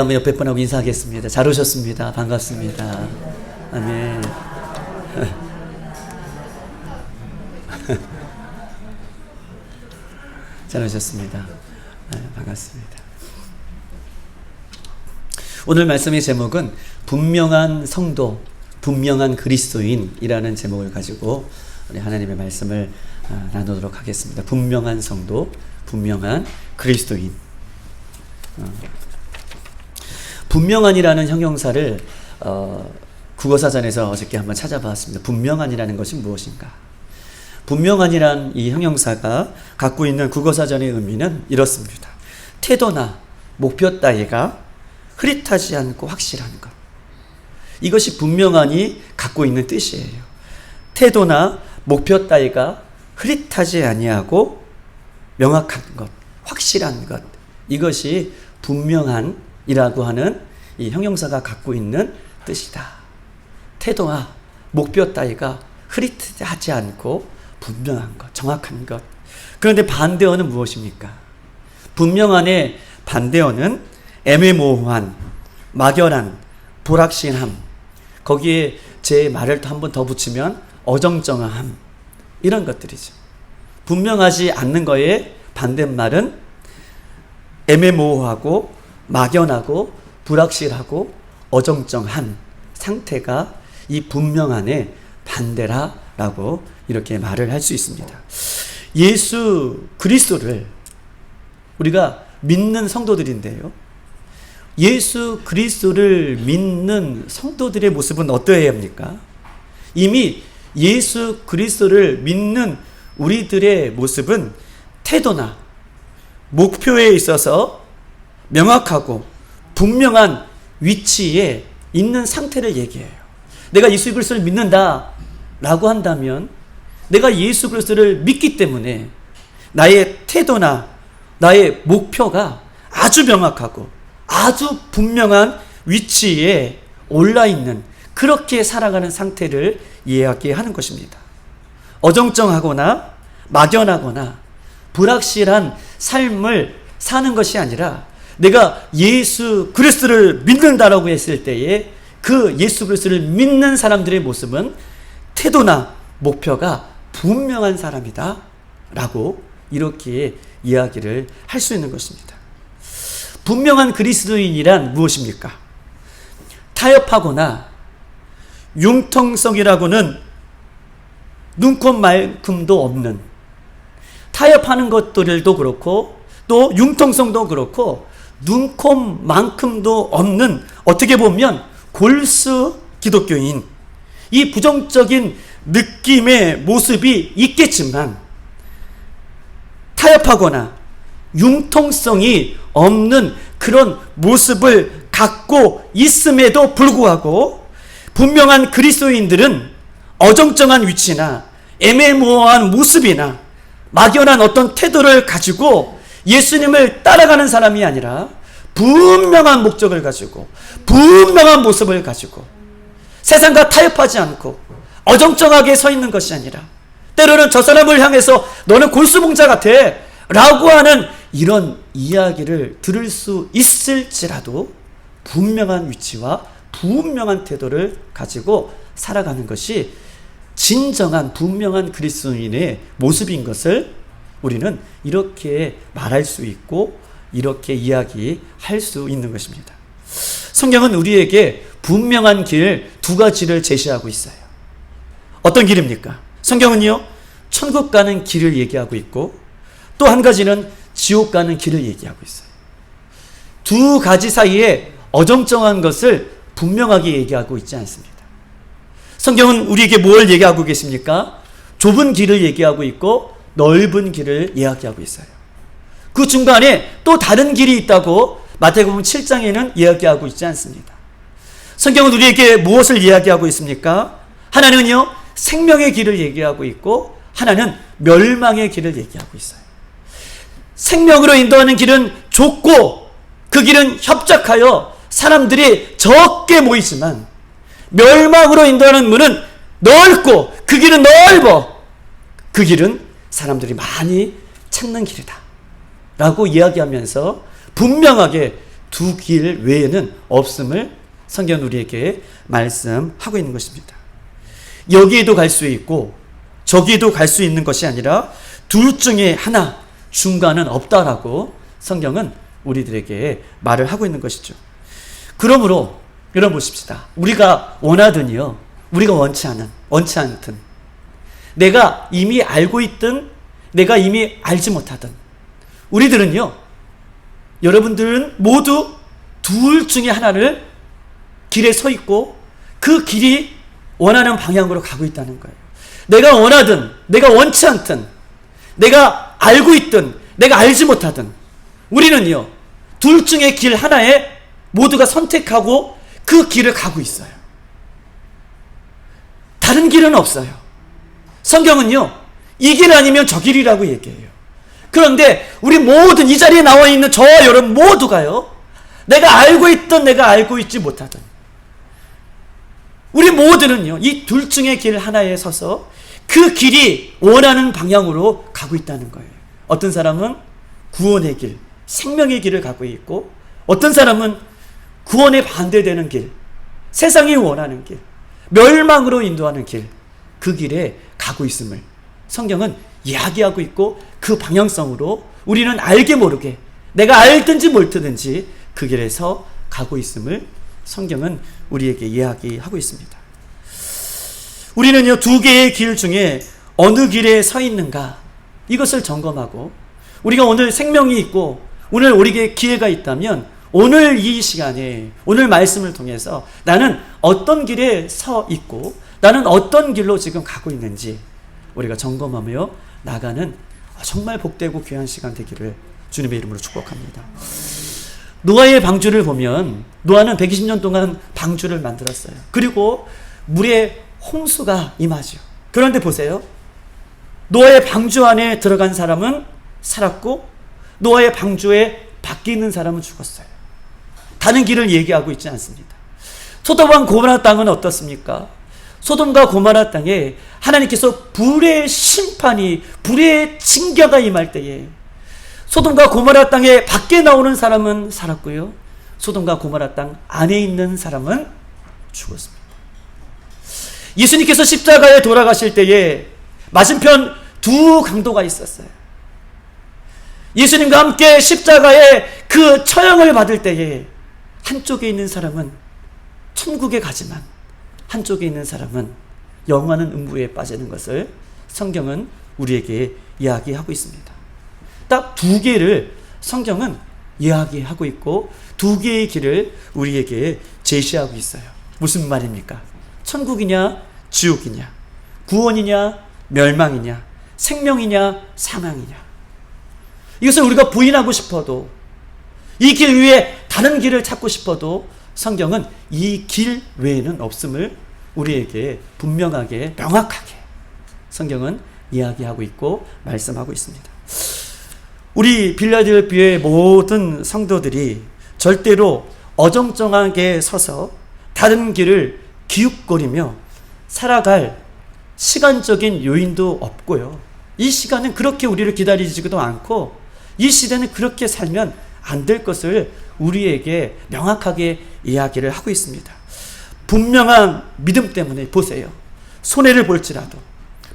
다음에 옆에 분하고 인사하겠습니다. 잘 오셨습니다. 반갑습니다. 아멘. 잘 오셨습니다. 반갑습니다. 오늘 말씀의 제목은 분명한 성도, 분명한 그리스도인이라는 제목을 가지고 우리 하나님의 말씀을 나누도록 하겠습니다. 분명한 성도, 분명한 그리스도인. 분명한이라는 형용사를 국어사전에서 어저께 한번 찾아봤습니다. 분명한이라는 것이 무엇인가? 분명한이란 이 형용사가 갖고 있는 국어사전의 의미는 이렇습니다. 태도나 목표 따위가 흐릿하지 않고 확실한 것. 이것이 분명한이 갖고 있는 뜻이에요. 태도나 목표 따위가 흐릿하지 아니하고 명확한 것, 확실한 것. 이것이 분명한이라고 하는 이 형용사가 갖고 있는 뜻이다. 태도와 목표 따위가 흐릿하지 않고 분명한 것, 정확한 것. 그런데 반대어는 무엇입니까? 분명한의 반대어는 애매모호한, 막연한, 불확실함. 거기에 제 말을 한 번 더 붙이면 어정쩡함. 이런 것들이죠. 분명하지 않는 거에 반대말은 애매모호하고 막연하고 불확실하고 어정쩡한 상태가 이 분명한의 반대라라고 이렇게 말을 할 수 있습니다. 예수 그리스도를 우리가 믿는 성도들인데요. 예수 그리스도를 믿는 성도들의 모습은 어떠해야 합니까? 이미 예수 그리스도를 믿는 우리들의 모습은 태도나 목표에 있어서 명확하고 분명한 위치에 있는 상태를 얘기해요. 내가 예수 그리스도를 믿는다 라고 한다면 내가 예수 그리스도를 믿기 때문에 나의 태도나 나의 목표가 아주 명확하고 아주 분명한 위치에 올라있는, 그렇게 살아가는 상태를 이야기하는 것입니다. 어정쩡하거나 막연하거나 불확실한 삶을 사는 것이 아니라 내가 예수 그리스도를 믿는다라고 했을 때에 그 예수 그리스도를 믿는 사람들의 모습은 태도나 목표가 분명한 사람이다 라고 이렇게 이야기를 할 수 있는 것입니다. 분명한 그리스도인이란 무엇입니까? 타협하거나 융통성이라고는 눈꼽만큼도 없는, 타협하는 것들도 그렇고 또 융통성도 그렇고 눈꼽만큼도 없는, 어떻게 보면 골수 기독교인, 이 부정적인 느낌의 모습이 있겠지만 타협하거나 융통성이 없는 그런 모습을 갖고 있음에도 불구하고 분명한 그리스도인들은 어정쩡한 위치나 애매모호한 모습이나 막연한 어떤 태도를 가지고 예수님을 따라가는 사람이 아니라 분명한 목적을 가지고 분명한 모습을 가지고 세상과 타협하지 않고 어정쩡하게 서 있는 것이 아니라 때로는 저 사람을 향해서 너는 골수봉자 같아 라고 하는 이런 이야기를 들을 수 있을지라도 분명한 위치와 분명한 태도를 가지고 살아가는 것이 진정한 분명한 그리스도인의 모습인 것을 우리는 이렇게 말할 수 있고 이렇게 이야기할 수 있는 것입니다. 성경은 우리에게 분명한 길 두 가지를 제시하고 있어요. 어떤 길입니까? 성경은요, 천국 가는 길을 얘기하고 있고 또 한 가지는 지옥 가는 길을 얘기하고 있어요. 두 가지 사이에 어정쩡한 것을 분명하게 얘기하고 있지 않습니다. 성경은 우리에게 뭘 얘기하고 계십니까? 좁은 길을 얘기하고 있고 넓은 길을 이야기하고 있어요. 그 중간에 또 다른 길이 있다고 마태복음 7장에는 이야기하고 있지 않습니다. 성경은 우리에게 무엇을 이야기하고 있습니까? 하나는요, 생명의 길을 얘기하고 있고 하나는 멸망의 길을 얘기하고 있어요. 생명으로 인도하는 길은 좁고 그 길은 협착하여 사람들이 적게 모이지만 멸망으로 인도하는 문은 넓고 그 길은 넓어. 그 길은 사람들이 많이 찾는 길이다 라고 이야기하면서 분명하게 두 길 외에는 없음을 성경은 우리에게 말씀하고 있는 것입니다. 여기에도 갈 수 있고 저기에도 갈 수 있는 것이 아니라 둘 중에 하나, 중간은 없다라고 성경은 우리들에게 말을 하고 있는 것이죠. 그러므로 여러분 보십시다. 우리가 원하든요, 우리가 원치 않든, 내가 이미 알고 있든 내가 이미 알지 못하든, 우리들은요, 여러분들은 모두 둘 중에 하나를 길에 서 있고 그 길이 원하는 방향으로 가고 있다는 거예요. 내가 원하든 내가 원치 않든, 내가 알고 있든 내가 알지 못하든, 우리는요 둘 중에 길 하나에 모두가 선택하고 그 길을 가고 있어요. 다른 길은 없어요. 성경은요 이 길 아니면 저 길이라고 얘기해요. 그런데 우리 모든 이 자리에 나와 있는 저와 여러분 모두가요, 내가 알고 있든 내가 알고 있지 못하든, 우리 모두는요 이 둘 중에 길 하나에 서서 그 길이 원하는 방향으로 가고 있다는 거예요. 어떤 사람은 구원의 길, 생명의 길을 가고 있고, 어떤 사람은 구원에 반대되는 길, 세상이 원하는 길, 멸망으로 인도하는 길, 그 길에 가고 있음을 성경은 이야기하고 있고, 그 방향성으로 우리는 알게 모르게 내가 알든지 몰든지 그 길에서 가고 있음을 성경은 우리에게 이야기하고 있습니다. 우리는요 두 개의 길 중에 어느 길에 서 있는가, 이것을 점검하고, 우리가 오늘 생명이 있고 오늘 우리에게 기회가 있다면 오늘 이 시간에 오늘 말씀을 통해서 나는 어떤 길에 서 있고 나는 어떤 길로 지금 가고 있는지 우리가 점검하며 나가는 정말 복되고 귀한 시간 되기를 주님의 이름으로 축복합니다. 노아의 방주를 보면 노아는 120년 동안 방주를 만들었어요. 그리고 물에 홍수가 임하죠. 그런데 보세요, 노아의 방주 안에 들어간 사람은 살았고 노아의 방주에 밖에 있는 사람은 죽었어요. 다른 길을 얘기하고 있지 않습니다. 소돔과 고모라 땅은 어떻습니까? 소돔과 고모라 땅에 하나님께서 불의 심판이, 불의 징계가 임할 때에 소돔과 고모라 땅에 밖에 나오는 사람은 살았고요, 소돔과 고모라 땅 안에 있는 사람은 죽었습니다. 예수님께서 십자가에 돌아가실 때에 맞은편 두 강도가 있었어요. 예수님과 함께 십자가에 그 처형을 받을 때에 한쪽에 있는 사람은 천국에 가지만 한쪽에 있는 사람은 영원한 음부에 빠지는 것을 성경은 우리에게 이야기하고 있습니다. 딱 두 개를 성경은 이야기하고 있고 두 개의 길을 우리에게 제시하고 있어요. 무슨 말입니까? 천국이냐 지옥이냐, 구원이냐 멸망이냐, 생명이냐 사망이냐. 이것을 우리가 부인하고 싶어도, 이 길 위에 다른 길을 찾고 싶어도 성경은 이 길 외에는 없음을 우리에게 분명하게 명확하게 성경은 이야기하고 있고 말씀하고 있습니다. 우리 빌라델피아의 모든 성도들이 절대로 어정쩡하게 서서 다른 길을 기웃거리며 살아갈 시간적인 요인도 없고요, 이 시간은 그렇게 우리를 기다리지도 않고 이 시대는 그렇게 살면 안 될 것을 우리에게 명확하게 이야기를 하고 있습니다. 분명한 믿음 때문에 보세요, 손해를 볼지라도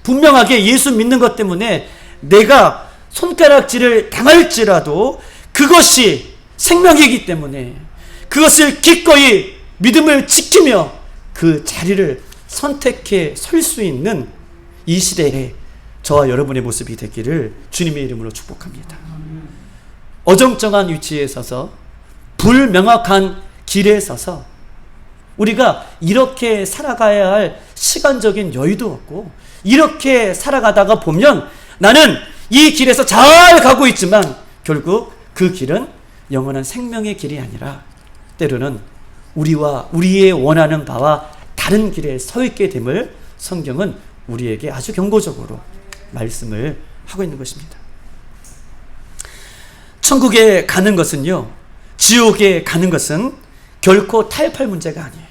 분명하게 예수 믿는 것 때문에 내가 손가락질을 당할지라도 그것이 생명이기 때문에 그것을 기꺼이 믿음을 지키며 그 자리를 선택해 설 수 있는 이 시대에 저와 여러분의 모습이 되기를 주님의 이름으로 축복합니다. 어정쩡한 위치에 서서 불명확한 길에 서서 우리가 이렇게 살아가야 할 시간적인 여유도 없고, 이렇게 살아가다가 보면 나는 이 길에서 잘 가고 있지만 결국 그 길은 영원한 생명의 길이 아니라 때로는 우리와 우리의 원하는 바와 다른 길에 서 있게 됨을 성경은 우리에게 아주 경고적으로 말씀을 하고 있는 것입니다. 천국에 가는 것은요, 지옥에 가는 것은 결코 타협할 문제가 아니에요.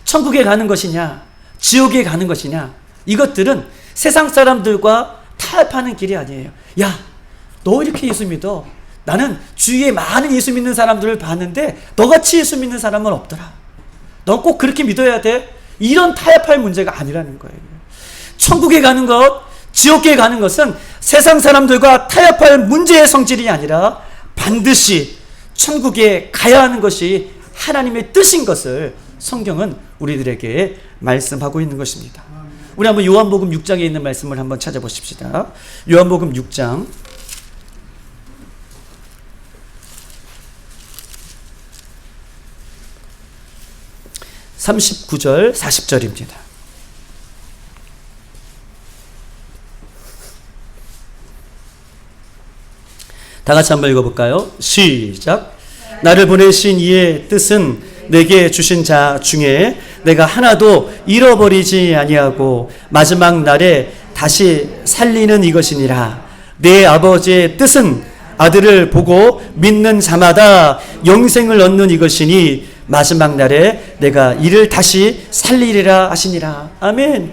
천국에 가는 것이냐 지옥에 가는 것이냐, 이것들은 세상 사람들과 타협하는 길이 아니에요. 야, 너 이렇게 예수 믿어, 나는 주위에 많은 예수 믿는 사람들을 봤는데 너같이 예수 믿는 사람은 없더라. 너 꼭 그렇게 믿어야 돼. 이런 타협할 문제가 아니라는 거예요. 천국에 가는 것, 지옥에 가는 것은 세상 사람들과 타협할 문제의 성질이 아니라 반드시 천국에 가야 하는 것이 하나님의 뜻인 것을 성경은 우리들에게 말씀하고 있는 것입니다. 우리 한번 요한복음 6장에 있는 말씀을 한번 찾아보십시다. 요한복음 6장 39절 40절입니다. 다 같이 한번 읽어볼까요? 시작. 나를 보내신 이의 뜻은 내게 주신 자 중에 내가 하나도 잃어버리지 아니하고 마지막 날에 다시 살리는 이것이니라. 내 아버지의 뜻은 아들을 보고 믿는 자마다 영생을 얻는 이것이니 마지막 날에 내가 이를 다시 살리리라 하시니라. 아멘.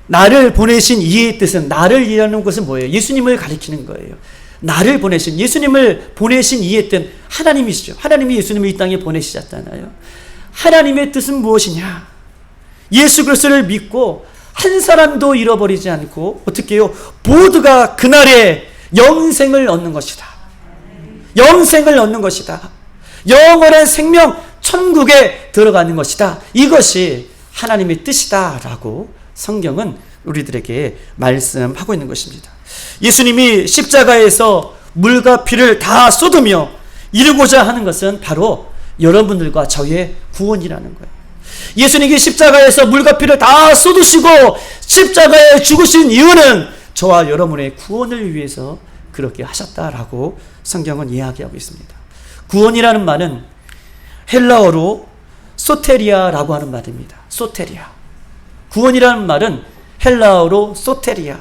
나를 보내신 이의 뜻은, 나를 이라는 것은 뭐예요? 예수님을 가리키는 거예요. 나를 보내신, 예수님을 보내신 이의 뜻, 하나님이시죠. 하나님이 예수님을 이 땅에 보내시잖아요. 하나님의 뜻은 무엇이냐? 예수 그리스도를 믿고 한 사람도 잃어버리지 않고 어떻게 해요? 모두가 그날에 영생을 얻는 것이다. 영생을 얻는 것이다. 영원한 생명, 천국에 들어가는 것이다. 이것이 하나님의 뜻이다 라고 성경은 우리들에게 말씀하고 있는 것입니다. 예수님이 십자가에서 물과 피를 다 쏟으며 이루고자 하는 것은 바로 여러분들과 저의 구원이라는 거예요. 예수님이 십자가에서 물과 피를 다 쏟으시고 십자가에 죽으신 이유는 저와 여러분의 구원을 위해서 그렇게 하셨다라고 성경은 이야기하고 있습니다. 구원이라는 말은 헬라어로 소테리아라고 하는 말입니다. 소테리아. 구원이라는 말은 헬라어로 소테리아.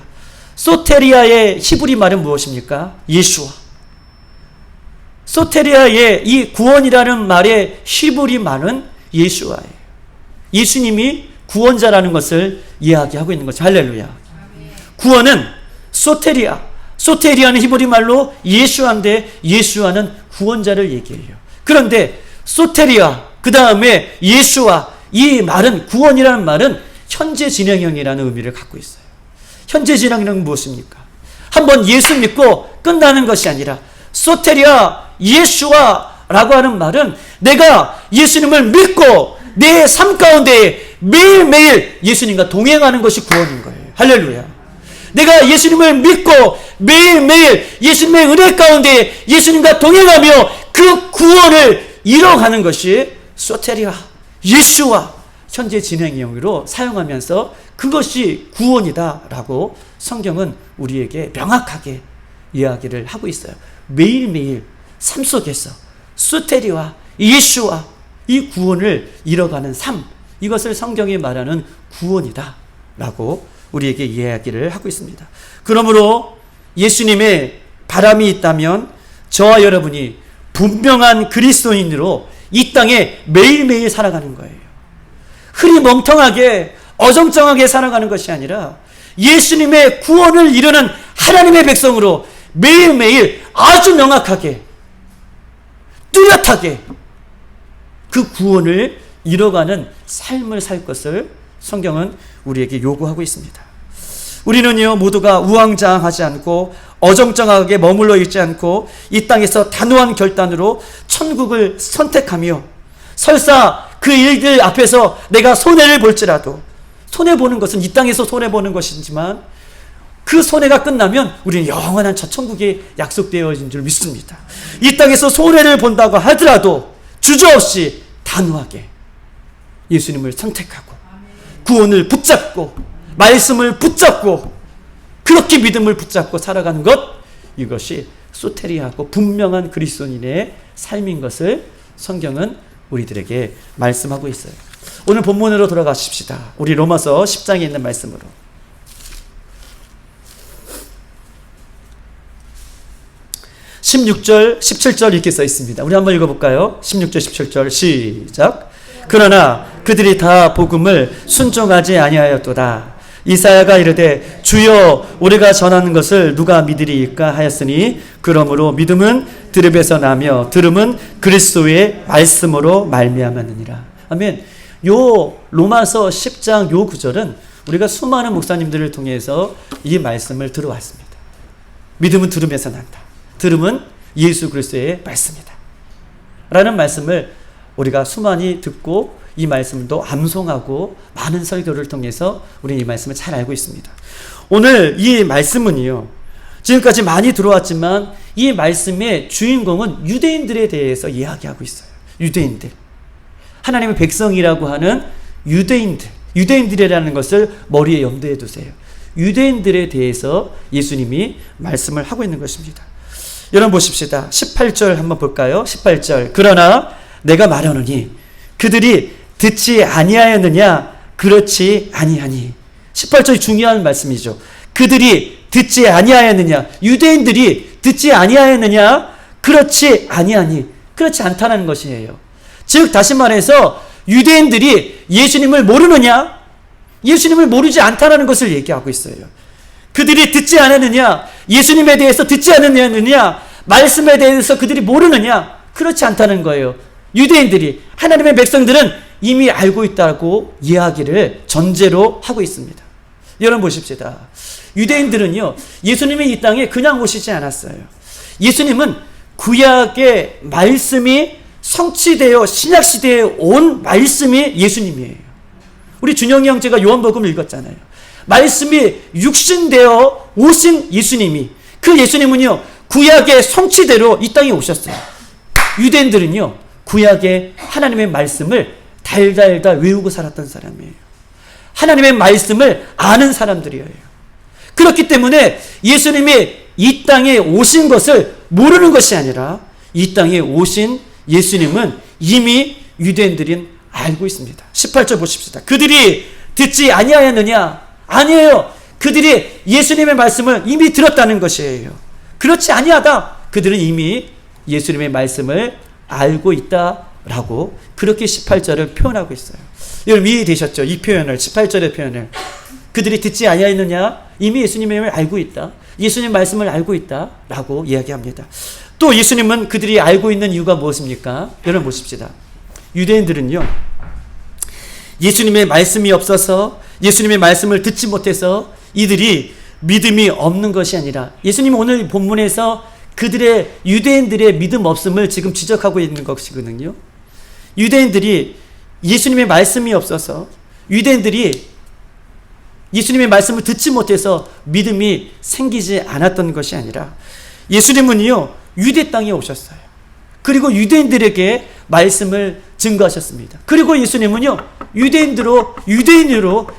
소테리아의 히브리 말은 무엇입니까? 예수와. 소테리아의 이 구원이라는 말의 히브리 말은 예수와예요. 예수님이 구원자라는 것을 이야기하고 있는 것이죠. 할렐루야. 구원은 소테리아. 소테리아는 히브리 말로 예수와인데 예수와는 구원자를 얘기해요. 그런데 소테리아, 그 다음에 예수와, 이 말은, 구원이라는 말은 현재 진행형이라는 의미를 갖고 있어요. 현재 진행형은 무엇입니까? 한번 예수 믿고 끝나는 것이 아니라 소테리아, 예수와 라고 하는 말은 내가 예수님을 믿고 내 삶 가운데 매일매일 예수님과 동행하는 것이 구원인 거예요. 할렐루야. 내가 예수님을 믿고 매일매일 예수님의 은혜 가운데 예수님과 동행하며 그 구원을 이뤄가는 것이 소테리아, 예수와 현재 진행형으로 사용하면서 그것이 구원이다라고 성경은 우리에게 명확하게 이야기를 하고 있어요. 매일매일 삶 속에서 소테리아, 예수와 이 구원을 이뤄가는 삶, 이것을 성경이 말하는 구원이다라고 우리에게 이야기를 하고 있습니다. 그러므로 예수님의 바람이 있다면 저와 여러분이 분명한 그리스도인으로 이 땅에 매일매일 살아가는 거예요. 흐리멍텅하게 어정쩡하게 살아가는 것이 아니라 예수님의 구원을 이루는 하나님의 백성으로 매일매일 아주 명확하게 뚜렷하게 그 구원을 이뤄가는 삶을 살 것을 성경은 우리에게 요구하고 있습니다. 우리는요, 모두가 우왕좌왕하지 않고 어정쩡하게 머물러 있지 않고 이 땅에서 단호한 결단으로 천국을 선택하며 설사 그 일들 앞에서 내가 손해를 볼지라도, 손해보는 것은 이 땅에서 손해보는 것이지만 그 손해가 끝나면 우리는 영원한 저 천국에 약속되어진 줄 믿습니다. 이 땅에서 손해를 본다고 하더라도 주저없이 단호하게 예수님을 선택하고 구원을 붙잡고 말씀을 붙잡고 그렇게 믿음을 붙잡고 살아가는 것, 이것이 소테리아하고 분명한 그리스도인의 삶인 것을 성경은 우리들에게 말씀하고 있어요. 오늘 본문으로 돌아가십시다. 우리 로마서 10장에 있는 말씀으로. 16절, 17절 이렇게 써 있습니다. 우리 한번 읽어볼까요? 16절, 17절 시작. 그러나 그들이 다 복음을 순종하지 아니하였도다. 이사야가 이르되 주여 우리가 전하는 것을 누가 믿으리이까 하였으니 그러므로 믿음은 들음에서 나며 들음은 그리스도의 말씀으로 말미암았느니라. 아멘. 요 로마서 10장 요 구절은 우리가 수많은 목사님들을 통해서 이 말씀을 들어왔습니다. 믿음은 들음에서 난다. 들음은 예수 그리스도의 말씀이다. 라는 말씀을 우리가 수많이 듣고 이 말씀도 암송하고 많은 설교를 통해서 우리는 이 말씀을 잘 알고 있습니다. 오늘 이 말씀은요, 지금까지 많이 들어왔지만 이 말씀의 주인공은 유대인들에 대해서 이야기하고 있어요. 유대인들. 하나님의 백성이라고 하는 유대인들. 유대인들이라는 것을 머리에 염두에 두세요. 유대인들에 대해서 예수님이 말씀을 하고 있는 것입니다. 여러분 보십시다. 18절 한번 볼까요? 18절. 그러나 내가 말하노니 그들이 듣지 아니하였느냐? 그렇지 아니하니. 18절이 중요한 말씀이죠. 그들이 듣지 아니하였느냐? 유대인들이 듣지 아니하였느냐? 그렇지 아니하니. 그렇지 않다는 것이에요. 즉 다시 말해서 유대인들이 예수님을 모르느냐? 예수님을 모르지 않다는 것을 얘기하고 있어요. 그들이 듣지 않았느냐? 예수님에 대해서 듣지 않았느냐? 말씀에 대해서 그들이 모르느냐? 그렇지 않다는 거예요. 유대인들이, 하나님의 백성들은 이미 알고 있다고 이야기를 전제로 하고 있습니다. 여러분 보십시다. 유대인들은요, 예수님이 이 땅에 그냥 오시지 않았어요. 예수님은 구약의 말씀이 성취되어 신약시대에 온 말씀이 예수님이에요. 우리 준영이 형제가 요한복음 읽었잖아요. 말씀이 육신되어 오신 예수님이, 그 예수님은요 구약의 성취대로 이 땅에 오셨어요. 유대인들은요 구약의 하나님의 말씀을 달달달 외우고 살았던 사람이에요. 하나님의 말씀을 아는 사람들이에요. 그렇기 때문에 예수님이 이 땅에 오신 것을 모르는 것이 아니라 이 땅에 오신 예수님은 이미 유대인들은 알고 있습니다. 18절 보십시다. 그들이 듣지 아니하였느냐? 아니에요. 그들이 예수님의 말씀을 이미 들었다는 것이에요. 그렇지 아니하다. 그들은 이미 예수님의 말씀을 알고 있다라고 그렇게 18절을 표현하고 있어요. 여러분 이해되셨죠? 이 표현을, 18절의 표현을. 그들이 듣지 아니하였느냐? 이미 예수님의 알고 있다. 예수님 말씀을 알고 있다라고 이야기합니다. 또 예수님은 그들이 알고 있는 이유가 무엇입니까? 여러분 보십시다. 유대인들은요, 예수님의 말씀이 없어서, 예수님의 말씀을 듣지 못해서 이들이 믿음이 없는 것이 아니라, 예수님은 오늘 본문에서 그들의, 유대인들의 믿음 없음을 지금 지적하고 있는 것이거든요. 유대인들이 예수님의 말씀이 없어서, 유대인들이 예수님의 말씀을 듣지 못해서 믿음이 생기지 않았던 것이 아니라, 예수님은요 유대 땅에 오셨어요. 그리고 유대인들에게 말씀을 증거하셨습니다. 그리고 예수님은요 유대인으로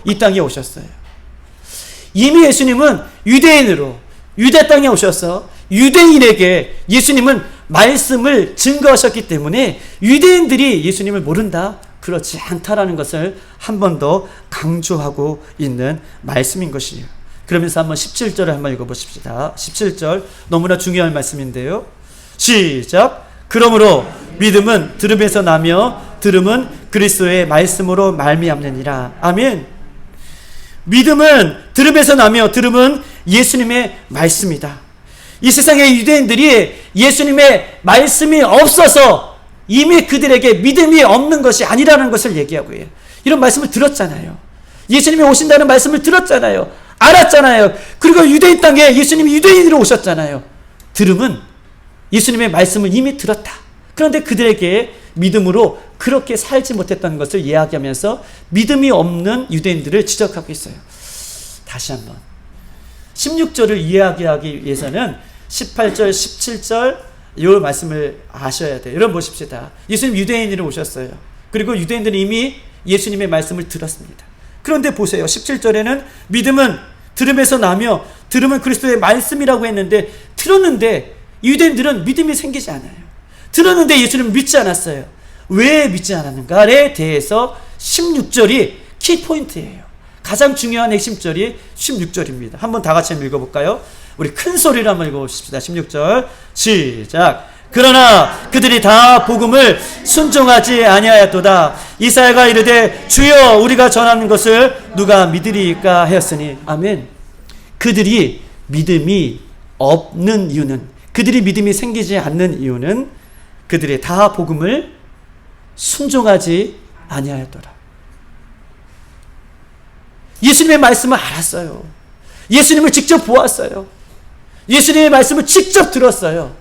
이 땅에 오셨어요. 이미 예수님은 유대인으로 유대 땅에 오셔서 유대인에게 예수님은 말씀을 증거하셨기 때문에 유대인들이 예수님을 모른다, 그렇지 않다라는 것을 한 번 더 강조하고 있는 말씀인 것이에요. 그러면서 한번 17절을 한번 읽어보십시다. 17절 너무나 중요한 말씀인데요. 시작. 그러므로 믿음은 들음에서 나며 들음은 그리스도의 말씀으로 말미암느니라. 아멘. 믿음은 들음에서 나며 들음은 예수님의 말씀이다. 이 세상의 유대인들이 예수님의 말씀이 없어서 이미 그들에게 믿음이 없는 것이 아니라는 것을 얘기하고 해요. 이런 말씀을 들었잖아요. 예수님이 오신다는 말씀을 들었잖아요. 알았잖아요. 그리고 유대인 땅에 예수님이 유대인으로 오셨잖아요. 들음은 예수님의 말씀을 이미 들었다. 그런데 그들에게 믿음으로 그렇게 살지 못했던 것을 이야기하면서 믿음이 없는 유대인들을 지적하고 있어요. 다시 한번 16절을 이야기하기 위해서는 18절, 17절 이 말씀을 아셔야 돼요. 여러분 보십시다. 예수님 유대인으로 오셨어요. 그리고 유대인들은 이미 예수님의 말씀을 들었습니다. 그런데 보세요. 17절에는 믿음은 들음에서 나며 들음은 그리스도의 말씀이라고 했는데, 들었는데 유대인들은 믿음이 생기지 않아요. 들었는데 예수님을 믿지 않았어요. 왜 믿지 않았는가에 대해서 16절이 키포인트예요. 가장 중요한 핵심절이 16절입니다. 한번 다 같이 한번 읽어볼까요? 우리 큰 소리로 한번 읽어봅시다. 16절 시작. 그러나 그들이 다 복음을 순종하지 아니하였도다. 이사야가 이르되 주여 우리가 전하는 것을 누가 믿으리까 하였으니. 아멘. 그들이 믿음이 없는 이유는, 그들이 믿음이 생기지 않는 이유는 그들이 다 복음을 순종하지 아니하였더라. 예수님의 말씀을 알았어요. 예수님을 직접 보았어요. 예수님의 말씀을 직접 들었어요.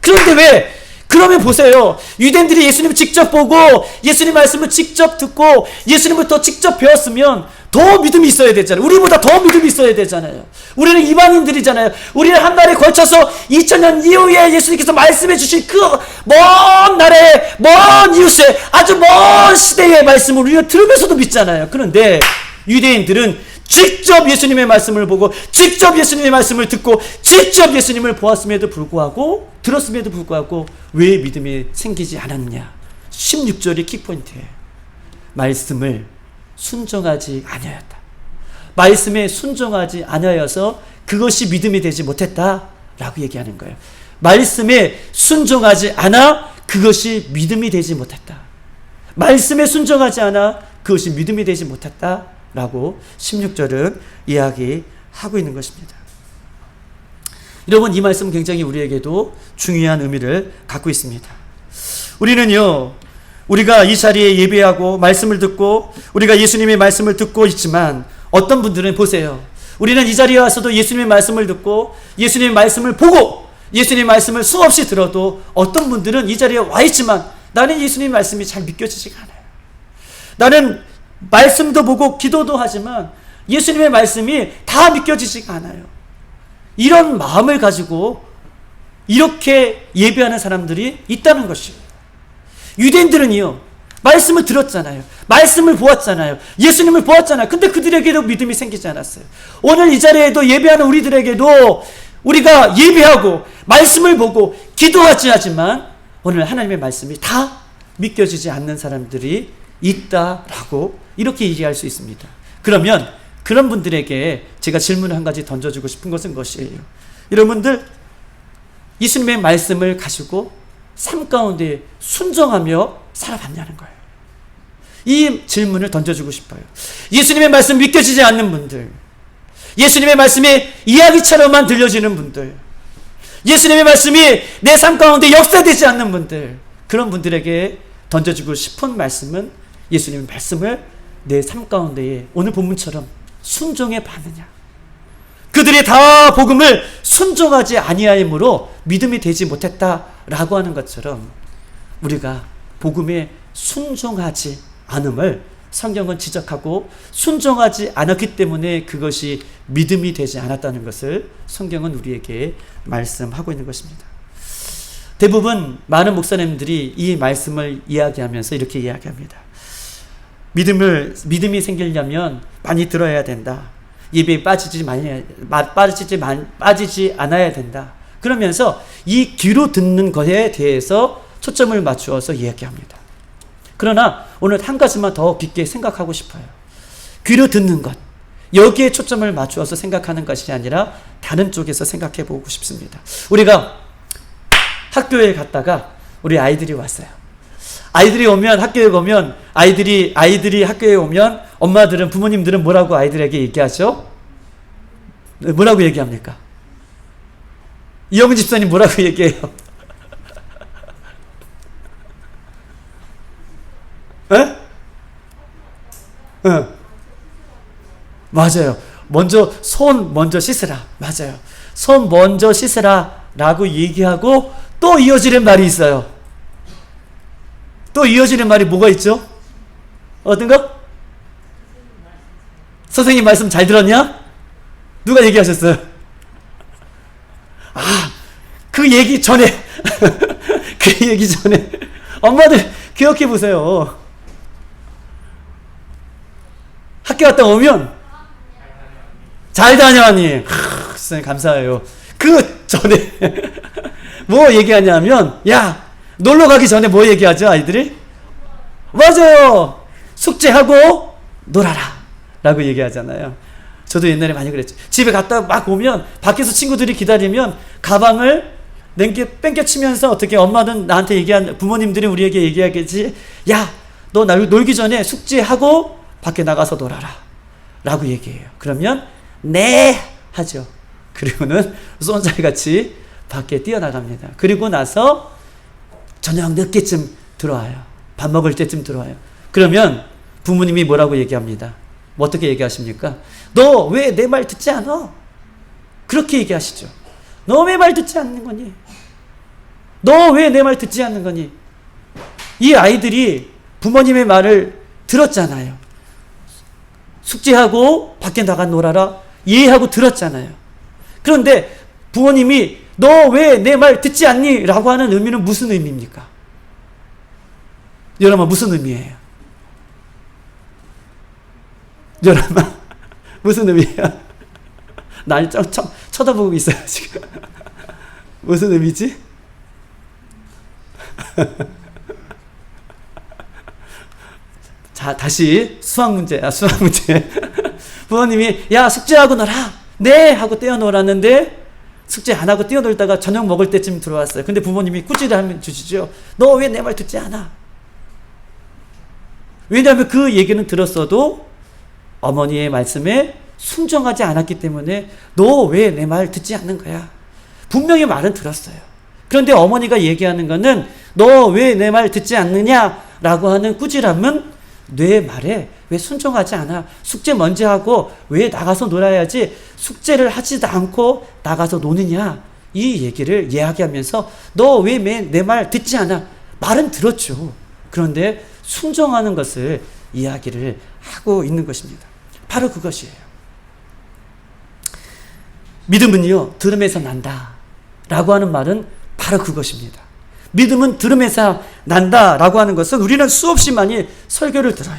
그런데 왜? 그러면 보세요. 유대인들이 예수님을 직접 보고 예수님 말씀을 직접 듣고 예수님을 더 직접 배웠으면 더 믿음이 있어야 되잖아요. 우리보다 더 믿음이 있어야 되잖아요. 우리는 이방인들이잖아요. 우리는 한 날에 걸쳐서 2000년 이후에 예수님께서 말씀해 주신 그 먼 나라의 먼 이웃의 아주 먼 시대의 말씀을 우리가 들으면서도 믿잖아요. 그런데 유대인들은 직접 예수님의 말씀을 보고 직접 예수님의 말씀을 듣고 직접 예수님을 보았음에도 불구하고 들었음에도 불구하고 왜 믿음이 생기지 않았냐. 16절이 킥포인트예요. 말씀을 순종하지 아니하였다. 말씀에 순종하지 아니하여서 그것이 믿음이 되지 못했다라고 얘기하는 거예요. 말씀에 순종하지 않아 그것이 믿음이 되지 못했다. 말씀에 순종하지 않아 그것이 믿음이 되지 못했다라고 16절은 이야기하고 있는 것입니다. 여러분, 이 말씀은 굉장히 우리에게도 중요한 의미를 갖고 있습니다. 우리는요, 우리가 이 자리에 예배하고 말씀을 듣고 우리가 예수님의 말씀을 듣고 있지만 어떤 분들은 보세요. 우리는 이 자리에 와서도 예수님의 말씀을 듣고 예수님의 말씀을 보고 예수님의 말씀을 수없이 들어도 어떤 분들은 이 자리에 와 있지만 나는 예수님의 말씀이 잘 믿겨지지가 않아요. 나는 말씀도 보고 기도도 하지만 예수님의 말씀이 다 믿겨지지가 않아요. 이런 마음을 가지고 이렇게 예배하는 사람들이 있다는 것이에요. 유대인들은요, 말씀을 들었잖아요. 말씀을 보았잖아요. 예수님을 보았잖아요. 근데 그들에게도 믿음이 생기지 않았어요. 오늘 이 자리에도 예배하는 우리들에게도 우리가 예배하고 말씀을 보고 기도하지 하지만 오늘 하나님의 말씀이 다 믿겨지지 않는 사람들이 있다라고 이렇게 얘기할 수 있습니다. 그러면 그런 분들에게 제가 질문을 한 가지 던져주고 싶은 것은 것이에요. 여러분들 예수님의 말씀을 가지고 삶 가운데 순종하며 살아봤냐는 거예요. 이 질문을 던져주고 싶어요. 예수님의 말씀 믿겨지지 않는 분들, 예수님의 말씀이 이야기처럼만 들려지는 분들, 예수님의 말씀이 내 삶 가운데 역사되지 않는 분들, 그런 분들에게 던져주고 싶은 말씀은 예수님의 말씀을 내 삶 가운데에 오늘 본문처럼 순종해 봤느냐. 그들이 다 복음을 순종하지 아니하므로 믿음이 되지 못했다라고 하는 것처럼 우리가 복음에 순종하지 않음을 성경은 지적하고 순종하지 않았기 때문에 그것이 믿음이 되지 않았다는 것을 성경은 우리에게 말씀하고 있는 것입니다. 대부분 많은 목사님들이 이 말씀을 이야기하면서 이렇게 이야기합니다. 믿음이 생기려면 많이 들어야 된다. 예배에 빠지지 않아야 된다. 그러면서 이 귀로 듣는 것에 대해서 초점을 맞추어서 이야기합니다. 그러나 오늘 한 가지만 더 깊게 생각하고 싶어요. 귀로 듣는 것, 여기에 초점을 맞추어서 생각하는 것이 아니라 다른 쪽에서 생각해 보고 싶습니다. 우리가 학교에 갔다가 우리 아이들이 왔어요. 아이들이 오면, 학교에 오면, 아이들이 학교에 오면 엄마들은, 부모님들은 뭐라고 아이들에게 얘기하죠? 뭐라고 얘기합니까? 이영은 집사님 뭐라고 얘기해요? 에? 응. 맞아요. 손 먼저 씻으라. 맞아요. 손 먼저 씻으라 라고 얘기하고 또 이어지는 말이 있어요. 또 이어지는 말이 뭐가 있죠? 어떤 거? 선생님 말씀 잘 들었냐? 누가 얘기하셨어요? 그 얘기 전에 엄마들 기억해 보세요. 학교 갔다 오면 잘 다녀왔니? 선생님 감사해요. 그 전에 뭐 얘기하냐면, 야, 놀러 가기 전에 뭐 얘기하죠, 아이들이? 맞아요. 숙제하고 놀아라 라고 얘기하잖아요. 저도 옛날에 많이 그랬죠. 집에 갔다 막 오면 밖에서 친구들이 기다리면 가방을 뺑겨치면서 어떻게 엄마는 나한테 부모님들이 우리에게 얘기하겠지. 야, 너 놀기 전에 숙제하고 밖에 나가서 놀아라 라고 얘기해요. 그러면 네 하죠. 그리고는 쏜살같이 밖에 뛰어나갑니다. 그리고 나서 저녁 늦게쯤 들어와요. 밥 먹을 때쯤 들어와요. 그러면 부모님이 뭐라고 얘기합니다. 뭐 어떻게 얘기하십니까? 너 왜 내 말 듣지 않아? 그렇게 얘기하시죠. 너 왜 말 듣지 않는 거니? 너 왜 내 말 듣지 않는 거니? 이 아이들이 부모님의 말을 들었잖아요. 숙제하고 밖에 나가 놀아라 이해하고 들었잖아요. 그런데 부모님이 너 왜 내 말 듣지 않니? 라고 하는 의미는 무슨 의미입니까? 여러분 무슨 의미예요? 여러분 무슨 의미예요? 날 쳐다보고 있어요 지금. 무슨 의미지? 자, 다시 수학 문제. 부모님이 야 숙제하고 놀아. 네 하고 떼어놓았는데 숙제 안 하고 뛰어놀다가 저녁 먹을 때쯤 들어왔어요. 근데 부모님이 꾸지를 하면 주시죠. 너 왜 내 말 듣지 않아? 왜냐하면 그 얘기는 들었어도 어머니의 말씀에 순종하지 않았기 때문에 너 왜 내 말 듣지 않는 거야? 분명히 말은 들었어요. 그런데 어머니가 얘기하는 거는 너 왜 내 말 듣지 않느냐라고 하는 꾸지람은 내 말에 왜 순종하지 않아? 숙제 먼저 하고 왜 나가서 놀아야지 숙제를 하지도 않고 나가서 노느냐? 이 얘기를 이야기하면서 너 왜 내 말 듣지 않아? 말은 들었죠. 그런데 순종하는 것을 이야기를 하고 있는 것입니다. 바로 그것이에요. 믿음은요, 들음에서 난다 라고 하는 말은 바로 그것입니다. 믿음은 들음에서 난다 라고 하는 것은 우리는 수없이 많이 설교를 들어요.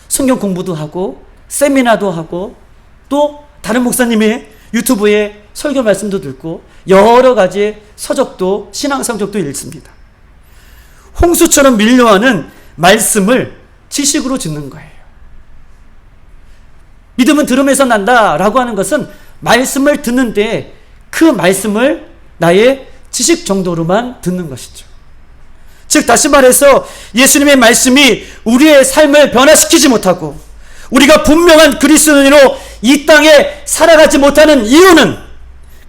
성경 공부도 하고 세미나도 하고 또 다른 목사님의 유튜브에 설교 말씀도 듣고 여러 가지 서적도 신앙 성적도 읽습니다. 홍수처럼 밀려오는 말씀을 지식으로 듣는 거예요. 믿음은 들음에서 난다 라고 하는 것은 말씀을 듣는데 그 말씀을 나의 지식 정도로만 듣는 것이죠. 즉 다시 말해서 예수님의 말씀이 우리의 삶을 변화시키지 못하고 우리가 분명한 그리스도인으로 이 땅에 살아가지 못하는 이유는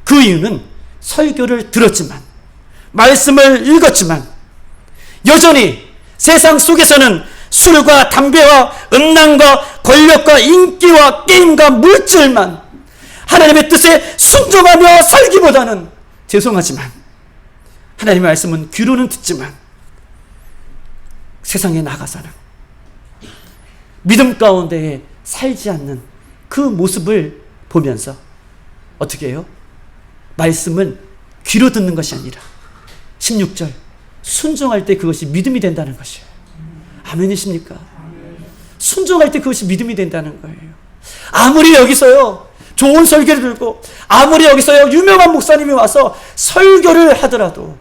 그 이유는 설교를 들었지만 말씀을 읽었지만 여전히 세상 속에서는 술과 담배와 음란과 권력과 인기와 게임과 물질만 하나님의 뜻에 순종하며 살기보다는 죄송하지만 하나님의 말씀은 귀로는 듣지만 세상에 나가서는 믿음 가운데 살지 않는 그 모습을 보면서 어떻게 해요? 말씀은 귀로 듣는 것이 아니라 16절 순종할 때 그것이 믿음이 된다는 것이에요. 아멘이십니까? 순종할 때 그것이 믿음이 된다는 거예요. 아무리 여기서요 좋은 설교를 들고 아무리 여기서요 유명한 목사님이 와서 설교를 하더라도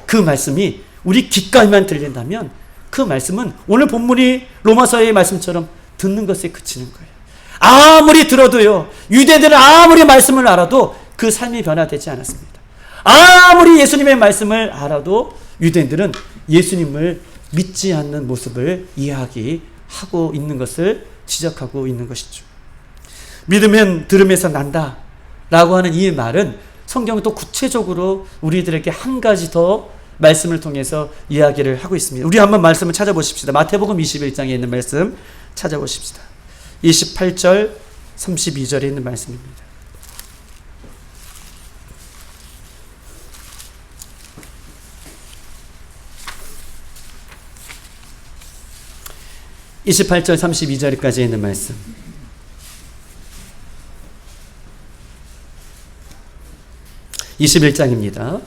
그 말씀이 우리 귓가에만 들린다면 그 말씀은 오늘 본문이 로마서의 말씀처럼 듣는 것에 그치는 거예요. 아무리 들어도요 유대인들은 아무리 말씀을 알아도 그 삶이 변화되지 않았습니다. 아무리 예수님의 말씀을 알아도 유대인들은 예수님을 믿지 않는 모습을 이야기하고 있는 것을 지적하고 있는 것이죠. 믿으면 들음에서 난다 라고 하는 이 말은 성경은 또 구체적으로 우리들에게 한 가지 더 말씀을 통해서 이야기를 하고 있습니다. 우리 한번 말씀을 찾아보십시다. 마태복음 21장에 있는 말씀 찾아보십시다. 28절 32절에 있는 말씀입니다. 28절 32절까지 있는 말씀. (21장입니다)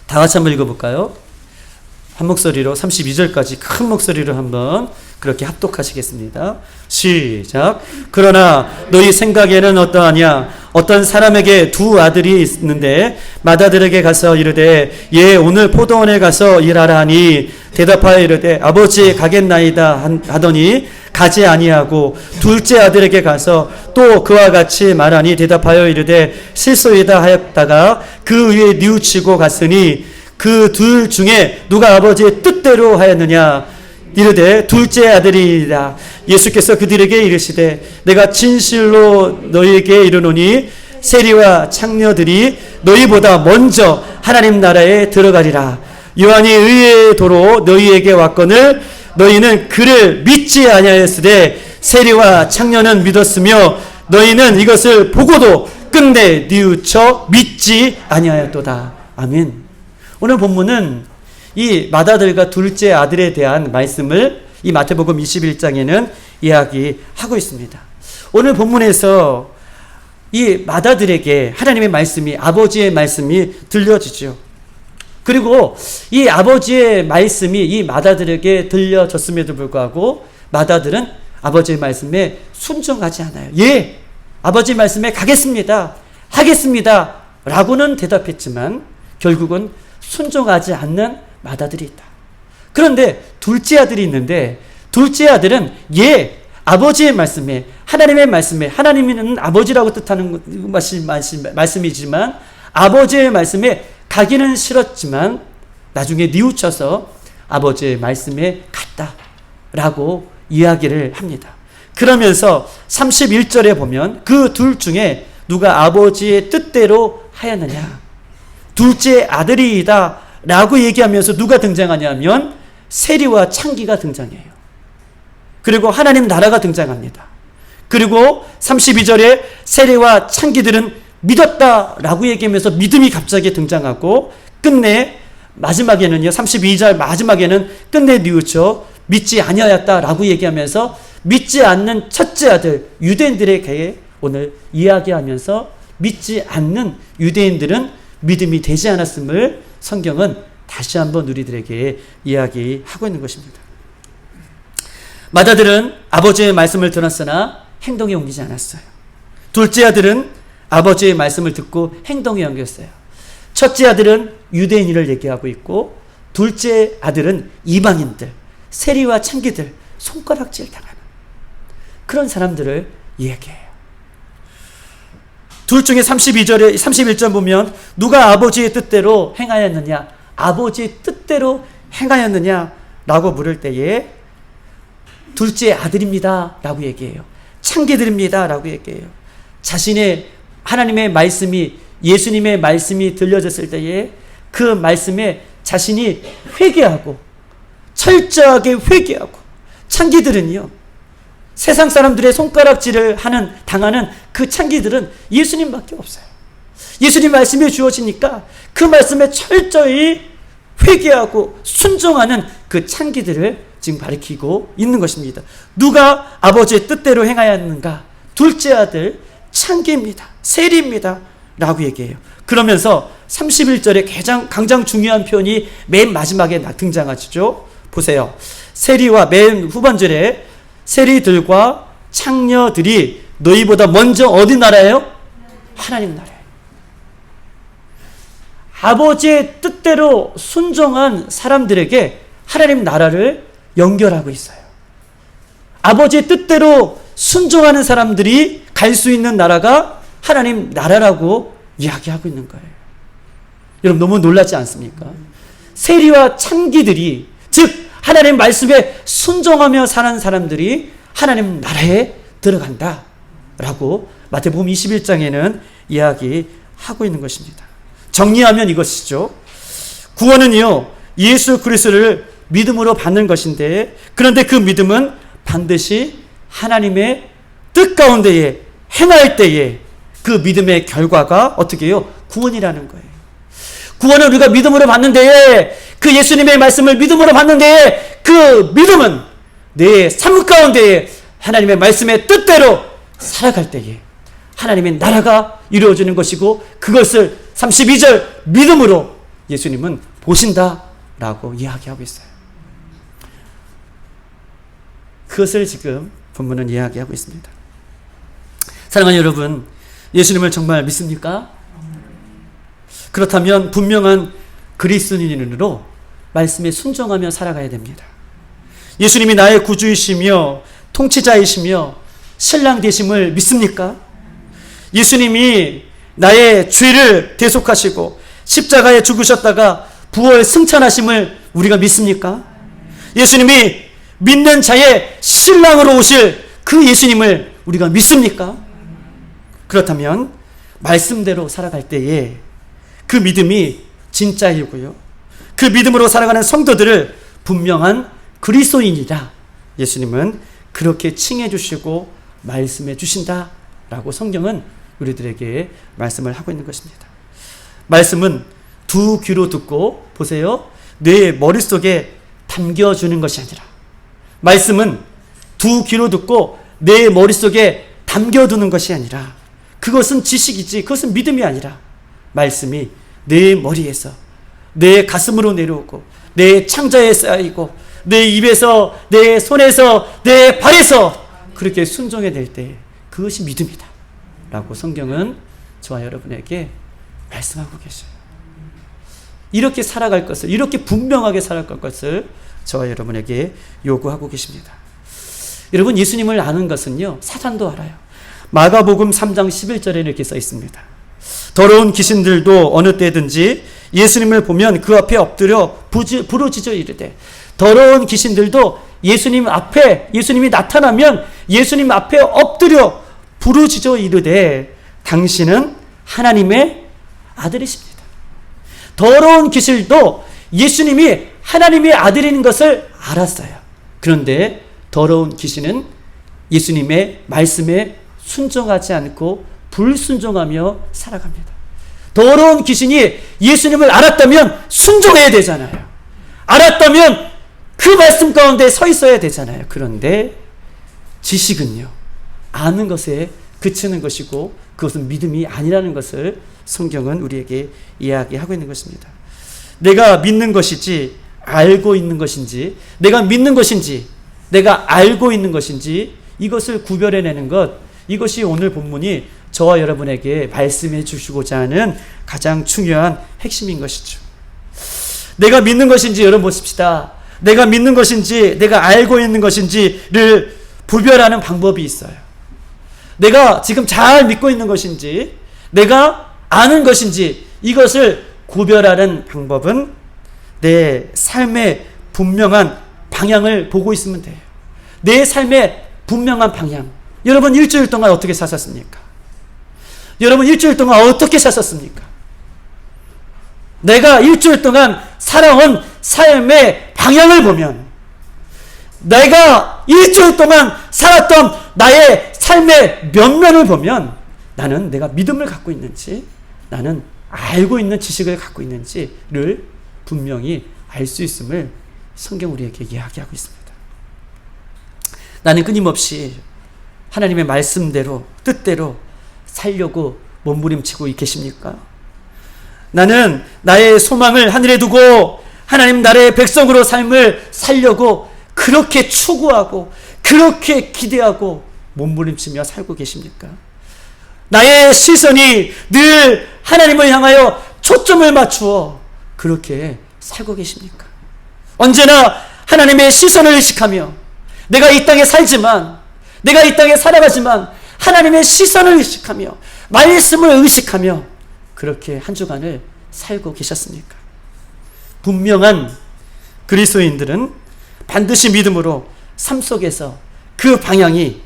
다 같이 한번 읽어볼까요? 한 목소리로 32절까지 큰 목소리로 한번 그렇게 합독하시겠습니다. 시작. 그러나 너희 생각에는 어떠하냐? 어떤 사람에게 두 아들이 있는데 맏아들에게 가서 이르되 예 오늘 포도원에 가서 일하라 하니 대답하여 이르되 아버지 가겠나이다 하더니 가지 아니하고 둘째 아들에게 가서 또 그와 같이 말하니 대답하여 이르되 실소이다 하였다가 그 위에 뉘우치고 갔으니 그 둘 중에 누가 아버지의 뜻대로 하였느냐? 이르되 둘째 아들이라. 예수께서 그들에게 이르시되 내가 진실로 너희에게 이르노니 세리와 창녀들이 너희보다 먼저 하나님 나라에 들어가리라. 요한이 의의 도로 너희에게 왔거늘 너희는 그를 믿지 아니하였으되 세리와 창녀는 믿었으며 너희는 이것을 보고도 끝내 뉘우쳐 믿지 아니하였도다. 아멘. 오늘 본문은 이 맏아들과 둘째 아들에 대한 말씀을 이 마태복음 21장에는 이야기하고 있습니다. 오늘 본문에서 이 맏아들에게 하나님의 말씀이, 아버지의 말씀이 들려지죠. 그리고 이 아버지의 말씀이 이 맏아들에게 들려졌음에도 불구하고 맏아들은 아버지의 말씀에 순종하지 않아요. 예, 아버지 말씀에 가겠습니다, 하겠습니다 라고는 대답했지만 결국은 순종하지 않는 맏아들이 있다. 그런데 둘째 아들이 있는데 둘째 아들은 예, 아버지의 말씀에, 하나님의 말씀에, 하나님은 아버지라고 뜻하는 말씀이지만 아버지의 말씀에 가기는 싫었지만 나중에 뉘우쳐서 아버지의 말씀에 갔다라고 이야기를 합니다. 그러면서 31절에 보면 그 둘 중에 누가 아버지의 뜻대로 하였느냐, 둘째 아들이다 라고 얘기하면서 누가 등장하냐면 세리와 창기가 등장해요. 그리고 하나님 나라가 등장합니다. 그리고 32절에 세리와 창기들은 믿었다라고 얘기하면서 믿음이 갑자기 등장하고 끝내 마지막에는요, 32절 마지막에는 끝내 뉘우쳐 믿지 아니하였다라고 얘기하면서 믿지 않는 첫째 아들 유대인들에게 오늘 이야기하면서 믿지 않는 유대인들은 믿음이 되지 않았음을 성경은 다시 한번 우리들에게 이야기하고 있는 것입니다. 맏아들은 아버지의 말씀을 들었으나 행동에 옮기지 않았어요. 둘째 아들은 아버지의 말씀을 듣고 행동에 옮겼어요. 첫째 아들은 유대인을 얘기하고 있고 둘째 아들은 이방인들, 세리와 창기들, 손가락질 당하는 그런 사람들을 이야기해요. 둘 중에 32절에 31절 보면 누가 아버지의 뜻대로 행하였느냐, 아버지의 뜻대로 행하였느냐 라고 물을 때에 둘째 아들입니다 라고 얘기해요. 창기들입니다 라고 얘기해요. 자신의 하나님의 말씀이, 예수님의 말씀이 들려졌을 때에 그 말씀에 자신이 회개하고 철저하게 회개하고, 창기들은요 세상 사람들의 손가락질을 당하는 그 창기들은 예수님밖에 없어요. 예수님 말씀이 주어지니까 그 말씀에 철저히 회개하고 순종하는 그 창기들을 지금 가리키고 있는 것입니다. 누가 아버지의 뜻대로 행하였는가? 둘째 아들 창기입니다. 세리입니다 라고 얘기해요. 그러면서 31절에 가장 중요한 표현이 맨 마지막에 등장하죠. 보세요. 세리와 맨 후반절에 세리들과 창녀들이 너희보다 먼저 어디 나라예요? 하나님 나라예요. 아버지의 뜻대로 순종한 사람들에게 하나님 나라를 연결하고 있어요. 아버지의 뜻대로 순종하는 사람들이 갈 수 있는 나라가 하나님 나라라고 이야기하고 있는 거예요. 여러분 너무 놀라지 않습니까? 세리와 창기들이, 즉 하나님 말씀에 순종하며 사는 사람들이 하나님 나라에 들어간다 라고 마태복음 21장에는 이야기하고 있는 것입니다. 정리하면 이것이죠. 구원은요 예수 그리스도를 믿음으로 받는 것인데, 그런데 그 믿음은 반드시 하나님의 뜻 가운데에 행할 때에 그 믿음의 결과가 어떻게 해요? 구원이라는 거예요. 구원은 우리가 믿음으로 받는 데에, 그 예수님의 말씀을 믿음으로 받는 데에 그 믿음은 내 삶 가운데에 하나님의 말씀의 뜻대로 살아갈 때에 하나님의 나라가 이루어지는 것이고, 그것을 32절 믿음으로 예수님은 보신다라고 이야기하고 있어요. 그것을 지금 본문은 이야기하고 있습니다. 사랑하는 여러분, 예수님을 정말 믿습니까? 그렇다면 분명한 그리스도인으로 말씀에 순종하며 살아가야 됩니다. 예수님이 나의 구주이시며 통치자이시며 신랑 되심을 믿습니까? 예수님이 나의 죄를 대속하시고 십자가에 죽으셨다가 부활 승천하심을 우리가 믿습니까? 예수님이 믿는 자의 신랑으로 오실 그 예수님을 우리가 믿습니까? 그렇다면 말씀대로 살아갈 때에 그 믿음이 진짜이고요. 그 믿음으로 살아가는 성도들을 분명한 그리스도인이라 예수님은 그렇게 칭해 주시고 말씀해 주신다라고 성경은 우리들에게 말씀을 하고 있는 것입니다. 말씀은 두 귀로 듣고 보세요. 내 머릿속에 담겨주는 것이 아니라, 말씀은 두 귀로 듣고 내 머릿속에 담겨두는 것이 아니라, 그것은 지식이지, 그것은 믿음이 아니라 말씀이 내 머리에서 내 가슴으로 내려오고 내 창자에 쌓이고 내 입에서 내 손에서 내 발에서 그렇게 순종해낼 때 그것이 믿음이다 라고 성경은 저와 여러분에게 말씀하고 계셔요. 이렇게 살아갈 것을, 이렇게 분명하게 살아갈 것을 저와 여러분에게 요구하고 계십니다. 여러분, 예수님을 아는 것은요, 사단도 알아요. 마가복음 3장 11절에 이렇게 써 있습니다. 더러운 귀신들도 어느 때든지 예수님을 보면 그 앞에 엎드려 부르짖어 이르되, 더러운 귀신들도 예수님 앞에, 예수님이 나타나면 예수님 앞에 엎드려 부르짖어 이르되 당신은 하나님의 아들이십니다. 더러운 귀신도 예수님이 하나님의 아들인 것을 알았어요. 그런데 더러운 귀신은 예수님의 말씀에 순종하지 않고 불순종하며 살아갑니다. 더러운 귀신이 예수님을 알았다면 순종해야 되잖아요. 알았다면 그 말씀 가운데 서 있어야 되잖아요. 그런데 지식은요, 아는 것에 그치는 것이고 그것은 믿음이 아니라는 것을 성경은 우리에게 이야기하고 있는 것입니다. 내가 믿는 것이지 알고 있는 것인지, 내가 믿는 것인지 내가 알고 있는 것인지, 이것을 구별해내는 것, 이것이 오늘 본문이 저와 여러분에게 말씀해 주시고자 하는 가장 중요한 핵심인 것이죠. 내가 믿는 것인지, 여러분 보십시다. 내가 믿는 것인지 내가 알고 있는 것인지를 구별하는 방법이 있어요. 내가 지금 잘 믿고 있는 것인지 내가 아는 것인지, 이것을 구별하는 방법은 내 삶의 분명한 방향을 보고 있으면 돼요. 내 삶의 분명한 방향. 여러분, 일주일 동안 어떻게 사셨습니까? 여러분, 일주일 동안 어떻게 사셨습니까? 내가 일주일 동안 살아온 삶의 방향을 보면, 내가 일주일 동안 살았던 나의 삶의 면면을 보면, 나는 내가 믿음을 갖고 있는지, 나는 알고 있는 지식을 갖고 있는지를 분명히 알 수 있음을 성경 우리에게 이야기하고 있습니다. 나는 끊임없이 하나님의 말씀대로, 뜻대로 살려고 몸부림치고 계십니까? 나는 나의 소망을 하늘에 두고 하나님 나라의 백성으로 삶을 살려고 그렇게 추구하고 그렇게 기대하고 몸부림치며 살고 계십니까? 나의 시선이 늘 하나님을 향하여 초점을 맞추어 그렇게 살고 계십니까? 언제나 하나님의 시선을 의식하며, 내가 이 땅에 살지만, 내가 이 땅에 살아가지만 하나님의 시선을 의식하며 말씀을 의식하며 그렇게 한 주간을 살고 계셨습니까? 분명한 그리스도인들은 반드시 믿음으로 삶 속에서 그 방향이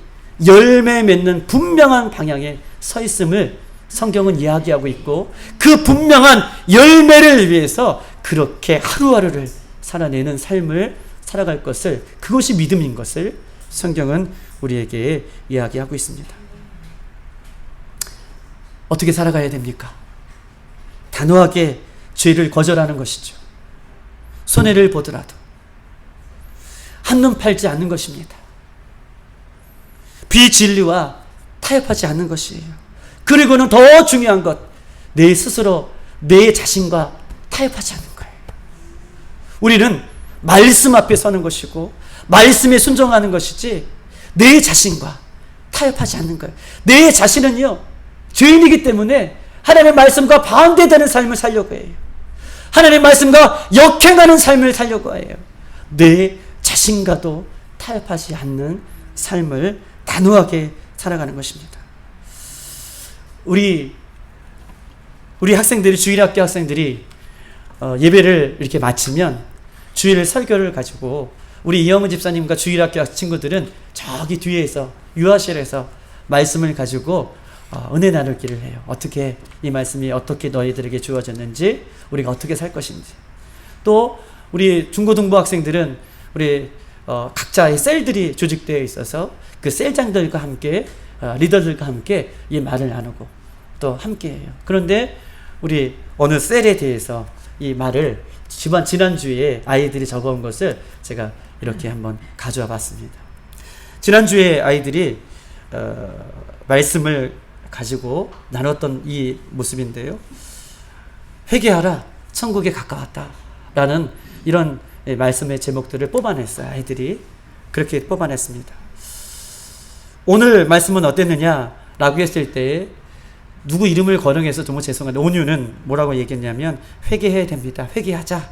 열매 맺는 분명한 방향에 서 있음을 성경은 이야기하고 있고, 그 분명한 열매를 위해서 그렇게 하루하루를 살아내는 삶을 살아갈 것을, 그것이 믿음인 것을 성경은 우리에게 이야기하고 있습니다. 어떻게 살아가야 됩니까? 단호하게 죄를 거절하는 것이죠. 손해를 보더라도 한눈 팔지 않는 것입니다. 비진리와 타협하지 않는 것이에요. 그리고는 더 중요한 것, 내 스스로 내 자신과 타협하지 않는 거예요. 우리는 말씀 앞에 서는 것이고 말씀에 순종하는 것이지 내 자신과 타협하지 않는 거예요. 내 자신은요, 죄인이기 때문에 하나님의 말씀과 반대되는 삶을 살려고 해요. 하나님의 말씀과 역행하는 삶을 살려고 해요. 내 자신과도 타협하지 않는 삶을 단호하게 살아가는 것입니다. 우리 학생들이, 주일학교 학생들이 예배를 이렇게 마치면 주일 설교를 가지고 우리 이영은 집사님과 주일학교 친구들은 저기 뒤에서 유아실에서 말씀을 가지고 은혜 나누기를 해요. 어떻게 이 말씀이 어떻게 너희들에게 주어졌는지, 우리가 어떻게 살 것인지. 또 우리 중고등부 학생들은 우리 각자의 셀들이 조직되어 있어서 그 셀장들과 함께 리더들과 함께 이 말을 나누고 또 함께해요. 그런데 우리 어느 셀에 대해서 이 말을 지난주에 아이들이 적어온 것을 제가 이렇게 한번 가져와 봤습니다. 지난주에 아이들이 말씀을 가지고 나눴던 이 모습인데요. 회개하라, 천국에 가까웠다 라는 이런 말씀의 제목들을 뽑아냈어요. 아이들이 그렇게 뽑아냈습니다. 오늘 말씀은 어땠느냐 라고 했을 때 누구 이름을 거론해서 정말 죄송한데 온유는 뭐라고 얘기했냐면 회개해야 됩니다. 회개하자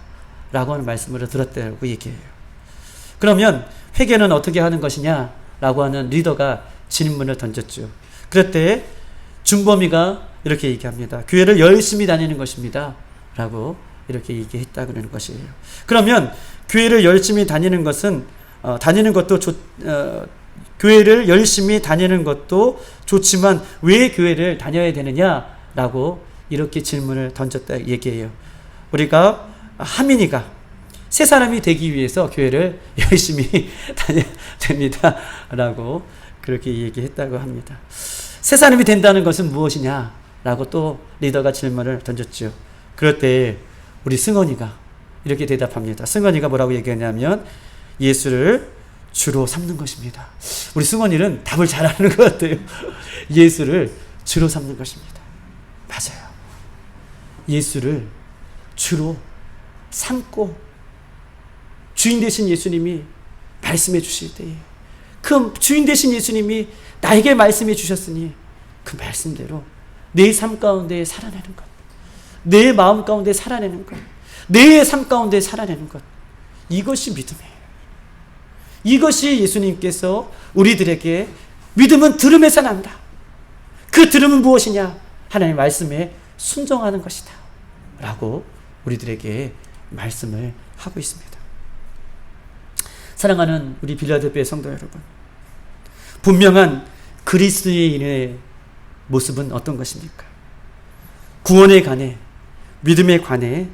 라고 하는 말씀을 들었다고 얘기해요. 그러면 회개는 어떻게 하는 것이냐 라고 하는 리더가 질문을 던졌죠. 그럴 때 준범이가 이렇게 얘기합니다. 교회를 열심히 다니는 것입니다 라고 이렇게 얘기했다 그러는 것이에요. 그러면 교회를 열심히 다니는 것은 교회를 열심히 다니는 것도 좋지만 왜 교회를 다녀야 되느냐라고 이렇게 질문을 던졌다 얘기해요. 우리가 하민이가 새 사람이 되기 위해서 교회를 열심히 다녀야 됩니다라고 그렇게 얘기했다고 합니다. 새 사람이 된다는 것은 무엇이냐라고 또 리더가 질문을 던졌죠. 그럴 때 우리 승원이가 이렇게 대답합니다. 승원이가 뭐라고 얘기하냐면 예수를 주로 삼는 것입니다. 우리 승원이는 답을 잘하는 것 같아요. 예수를 주로 삼는 것입니다. 맞아요. 예수를 주로 삼고 주인 되신 예수님이 말씀해 주실 때에 그 주인 되신 예수님이 나에게 말씀해 주셨으니 그 말씀대로 내 삶 가운데 살아내는 것, 내 마음 가운데 살아내는 것, 내 삶 가운데 살아내는 것, 이것이 믿음이에요. 이것이 예수님께서 우리들에게 믿음은 들음에서 난다. 그 들음은 무엇이냐? 하나님의 말씀에 순종하는 것이다 라고 우리들에게 말씀을 하고 있습니다. 사랑하는 우리 빌라델피아 성도 여러분, 분명한 그리스도인의 모습은 어떤 것입니까? 구원에 관해, 믿음에 관해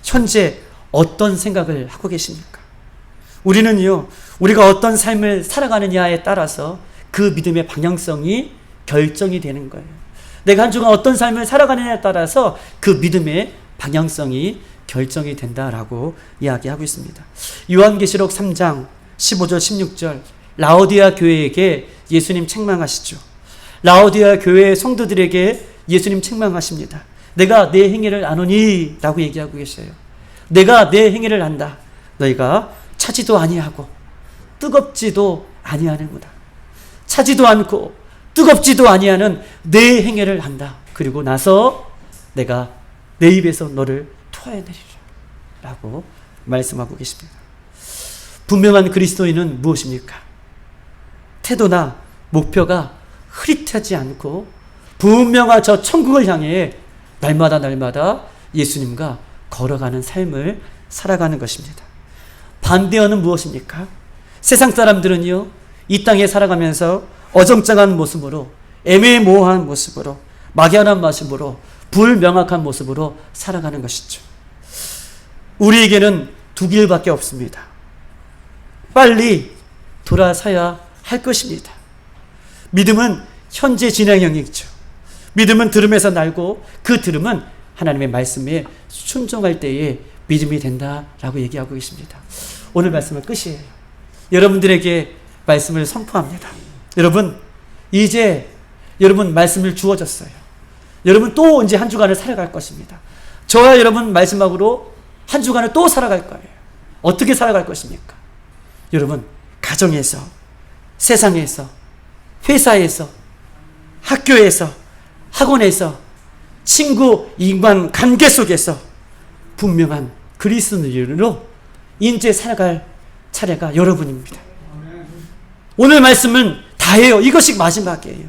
현재 어떤 생각을 하고 계십니까? 우리는요, 우리가 어떤 삶을 살아가느냐에 따라서 그 믿음의 방향성이 결정이 되는 거예요. 내가 한 주간 어떤 삶을 살아가느냐에 따라서 그 믿음의 방향성이 결정이 된다라고 이야기하고 있습니다. 요한계시록 3장 15절 16절 라오디아 교회에게 예수님 책망하시죠. 라오디아 교회의 성도들에게 예수님 책망하십니다. 내가 내 행위를 아노니 라고 얘기하고 계셔요. 내가 내 행위를 안다. 너희가 차지도 아니하고 뜨겁지도 아니하는구나. 차지도 않고 뜨겁지도 아니하는 내 행위를 한다. 그리고 나서 내가 내 입에서 너를 토해내리라 라고 말씀하고 계십니다. 분명한 그리스도인은 무엇입니까? 태도나 목표가 흐릿하지 않고 분명한 저 천국을 향해 날마다 예수님과 걸어가는 삶을 살아가는 것입니다. 반대어는 무엇입니까? 세상 사람들은요, 이 땅에 살아가면서 어정쩡한 모습으로, 애매모호한 모습으로, 막연한 모습으로, 불명확한 모습으로 살아가는 것이죠. 우리에게는 두 길밖에 없습니다. 빨리 돌아서야 할 것입니다. 믿음은 현재 진행형이죠. 믿음은 들음에서 날고 그 들음은 하나님의 말씀에 순종할 때에 믿음이 된다라고 얘기하고 계십니다. 오늘 말씀은 끝이에요. 여러분들에게 말씀을 선포합니다. 여러분, 이제 여러분 말씀을 주어졌어요. 여러분 또 이제 한 주간을 살아갈 것입니다. 저와 여러분 마지막으로 한 주간을 또 살아갈 거예요. 어떻게 살아갈 것입니까? 여러분, 가정에서, 세상에서, 회사에서, 학교에서, 학원에서, 친구, 인간 관계 속에서 분명한 그리스도인으로 이제 살아갈 차례가 여러분입니다. 오늘 말씀은 다예요. 이것이 마지막이에요.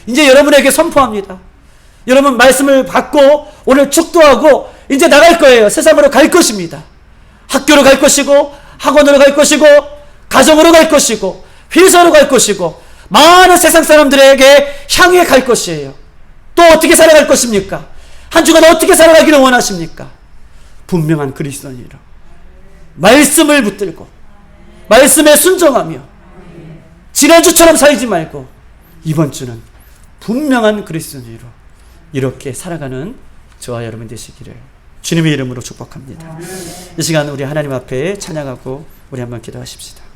이제 여러분에게 선포합니다. 여러분 말씀을 받고 오늘 축도하고 이제 나갈 거예요. 세상으로 갈 것입니다. 학교로 갈 것이고, 학원으로 갈 것이고, 가정으로 갈 것이고, 회사로 갈 것이고, 많은 세상 사람들에게 향해 갈 것이에요. 또 어떻게 살아갈 것입니까? 한 주간 어떻게 살아가기를 원하십니까? 분명한 그리스도인으로 말씀을 붙들고 말씀에 순종하며 지난주처럼 살지 말고 이번 주는 분명한 그리스도인으로 이렇게 살아가는 저와 여러분 되시기를 주님의 이름으로 축복합니다. 이 시간 우리 하나님 앞에 찬양하고 우리 한번 기도하십시다.